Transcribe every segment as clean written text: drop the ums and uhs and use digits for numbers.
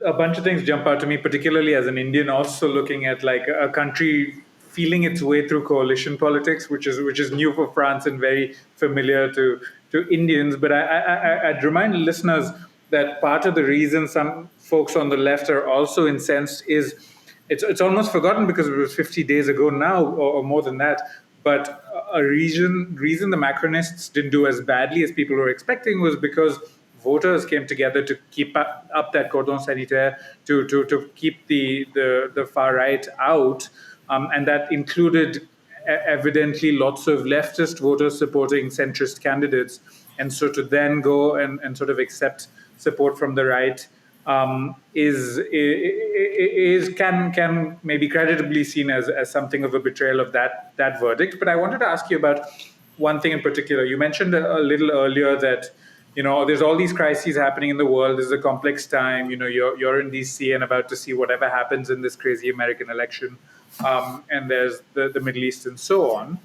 a bunch of things jump out to me, particularly as an Indian, also looking at like a country feeling its way through coalition politics, which is new for France and very familiar to Indians. But I'd remind listeners that part of the reason some folks on the left are also incensed is it's almost forgotten because it was 50 days ago now, or more than that. But a reason the Macronists didn't do as badly as people were expecting was because voters came together to keep up that cordon sanitaire, to keep the far right out, and that included evidently lots of leftist voters supporting centrist candidates. And so to then go and sort of accept support from the right can maybe creditably seen as something of a betrayal of that verdict. But I wanted to ask you about one thing in particular. You mentioned a little earlier that there's all these crises happening in the world. This is a complex time. You're in DC and about to see whatever happens in this crazy American election, and there's the Middle East and so on.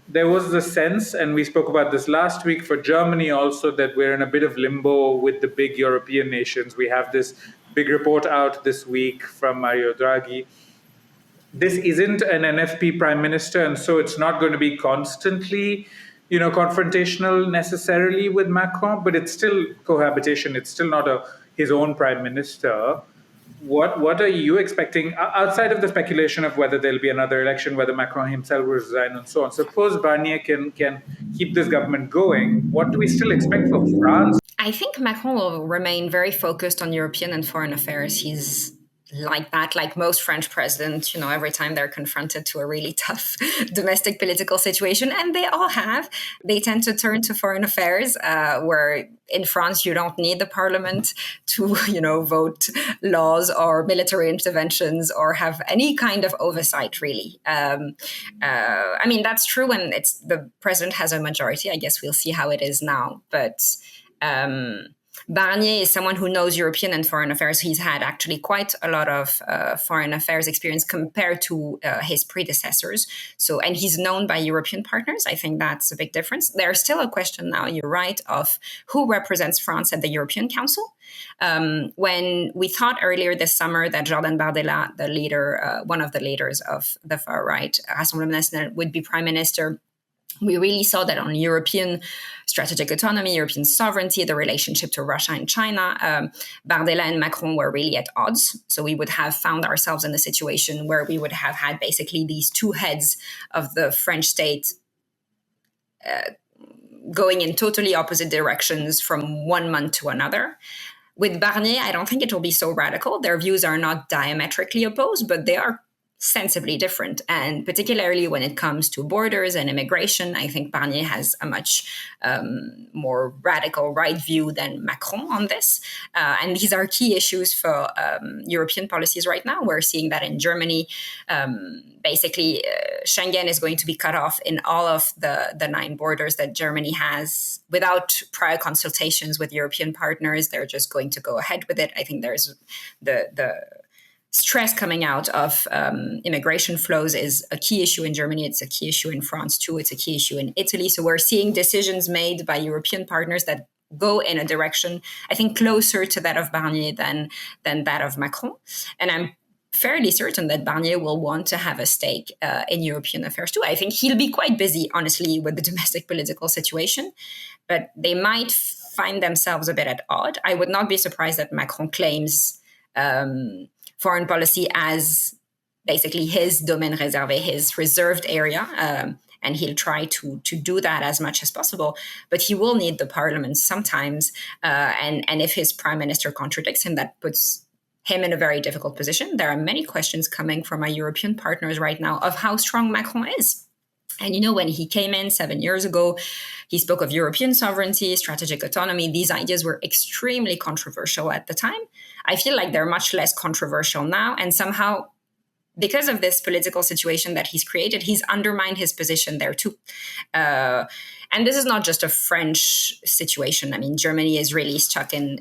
There was the sense, and we spoke about this last week for Germany also, that we're in a bit of limbo with the big European nations. We have this big report out this week from Mario Draghi. This isn't an NFP prime minister, and so it's not going to be constantly, confrontational necessarily with Macron, but it's still cohabitation. It's still not his own prime minister. What are you expecting outside of the speculation of whether there'll be another election, whether Macron himself will resign, and so on? Suppose Barnier can keep this government going. What do we still expect for France? I think Macron will remain very focused on European and foreign affairs. He's like that, like most French presidents, every time they're confronted to a really tough domestic political situation, and they all have, they tend to turn to foreign affairs, where in France, you don't need the parliament to, vote laws or military interventions or have any kind of oversight, really. I mean, that's true when the president has a majority. I guess we'll see how it is now. But Barnier is someone who knows European and foreign affairs. He's had actually quite a lot of foreign affairs experience compared to his predecessors. And he's known by European partners. I think that's a big difference. There's still a question now, you're right, of who represents France at the European Council. When we thought earlier this summer that Jordan Bardella, the leader, one of the leaders of the far right, Rassemblement National, would be prime minister, we really saw that on European strategic autonomy, European sovereignty, the relationship to Russia and China, Bardella and Macron were really at odds. So we would have found ourselves in a situation where we would have had basically these two heads of the French state going in totally opposite directions from one month to another. With Barnier, I don't think it will be so radical. Their views are not diametrically opposed, but they are sensibly different. And particularly when it comes to borders and immigration, I think Barnier has a much more radical right view than Macron on this. And these are key issues for European policies right now. We're seeing that in Germany, basically Schengen is going to be cut off in all of the 9 borders that Germany has without prior consultations with European partners. They're just going to go ahead with it. I think there's the stress coming out of immigration flows is a key issue in Germany. It's a key issue in France too. It's a key issue in Italy. So we're seeing decisions made by European partners that go in a direction, I think, closer to that of Barnier than that of Macron. And I'm fairly certain that Barnier will want to have a stake in European affairs too. I think he'll be quite busy, honestly, with the domestic political situation, but they might find themselves a bit at odds. I would not be surprised that Macron claims foreign policy as basically his domaine réservé, his reserved area, and he'll try to do that as much as possible. But he will need the parliament sometimes, and if his prime minister contradicts him, that puts him in a very difficult position. There are many questions coming from our European partners right now of how strong Macron is. And, when he came in 7 years ago, he spoke of European sovereignty, strategic autonomy. These ideas were extremely controversial at the time. I feel like they're much less controversial now. And somehow, because of this political situation that he's created, he's undermined his position there too. And this is not just a French situation. I mean, Germany is really stuck in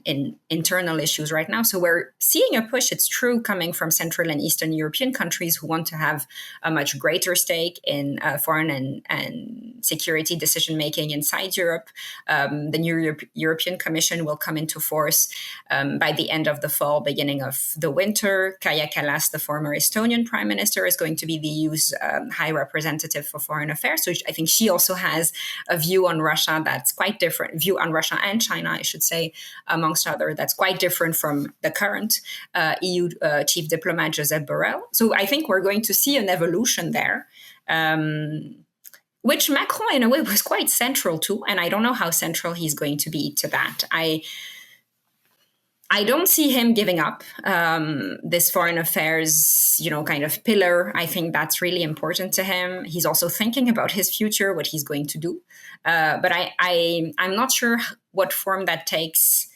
internal issues right now. So we're seeing a push, it's true, coming from Central and Eastern European countries who want to have a much greater stake in foreign and security decision-making inside Europe. The new European Commission will come into force by the end of the fall, beginning of the winter. Kaja Kallas, the former Estonian prime minister, is going to be the EU's high representative for foreign affairs. So I think she also has a view on Russia that's quite different, view on Russia and China, I should say, amongst other, that's quite different from the current EU chief diplomat, Josep Borrell. So I think we're going to see an evolution there. Which Macron, in a way, was quite central to, and I don't know how central he's going to be to that. I don't see him giving up this foreign affairs, kind of pillar. I think that's really important to him. He's also thinking about his future, what he's going to do. But I'm not sure what form that takes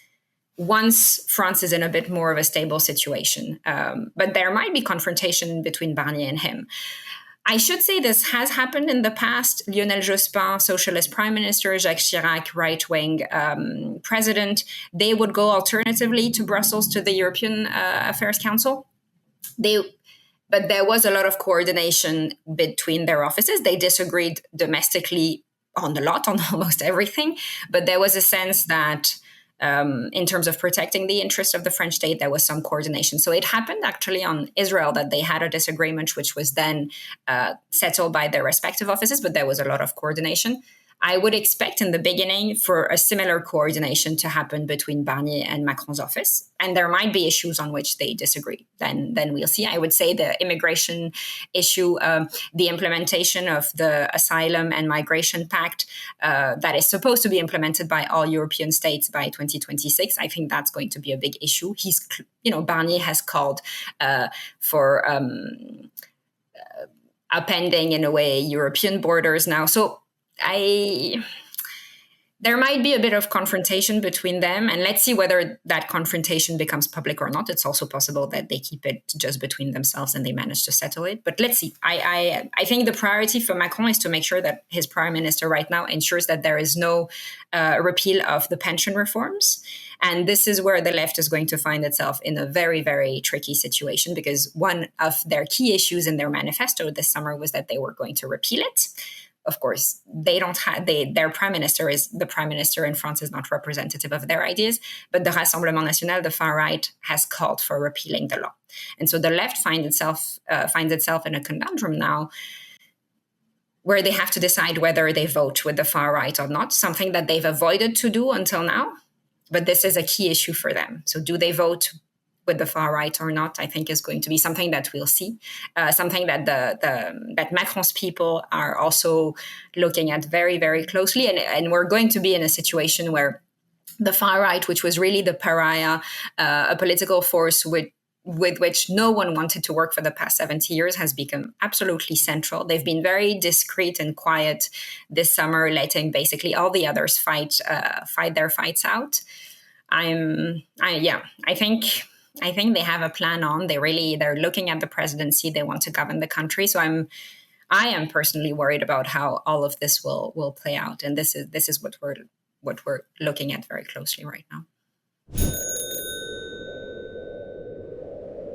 once France is in a bit more of a stable situation. But there might be confrontation between Barnier and him. I should say this has happened in the past. Lionel Jospin, socialist prime minister, Jacques Chirac, right-wing president, they would go alternatively to Brussels, to the European Affairs Council. But there was a lot of coordination between their offices. They disagreed domestically on a lot, on almost everything. But there was a sense that in terms of protecting the interests of the French state, there was some coordination. So it happened actually on Israel that they had a disagreement, which was then settled by their respective offices, but there was a lot of coordination. I would expect in the beginning for a similar coordination to happen between Barnier and Macron's office. And there might be issues on which they disagree. Then we'll see. I would say the immigration issue, the implementation of the Asylum and Migration Pact that is supposed to be implemented by all European states by 2026. I think that's going to be a big issue. Barnier has called for upending, in a way, European borders now. So there might be a bit of confrontation between them, and let's see whether that confrontation becomes public or not. It's also possible that they keep it just between themselves and they manage to settle it. But let's see. I think the priority for Macron is to make sure that his prime minister right now ensures that there is no repeal of the pension reforms. And this is where the left is going to find itself in a very, very tricky situation, because one of their key issues in their manifesto this summer was that they were going to repeal it. Of course, they don't have their prime minister in France is not representative of their ideas, but the Rassemblement National, the far right, has called for repealing the law. And so the left finds itself in a conundrum now where they have to decide whether they vote with the far right or not, something that they've avoided to do until now. But this is a key issue for them. So do they vote with the far right or not, I think is going to be something that we'll see, something that that Macron's people are also looking at very, very closely. And we're going to be in a situation where the far right, which was really the pariah, a political force with which no one wanted to work for the past 70 years, has become absolutely central. They've been very discreet and quiet this summer, letting basically all the others fight their fights out. I think they have a plan on. They're looking at the presidency. They want to govern the country. So I am personally worried about how all of this will play out. And this is what we're looking at very closely right now.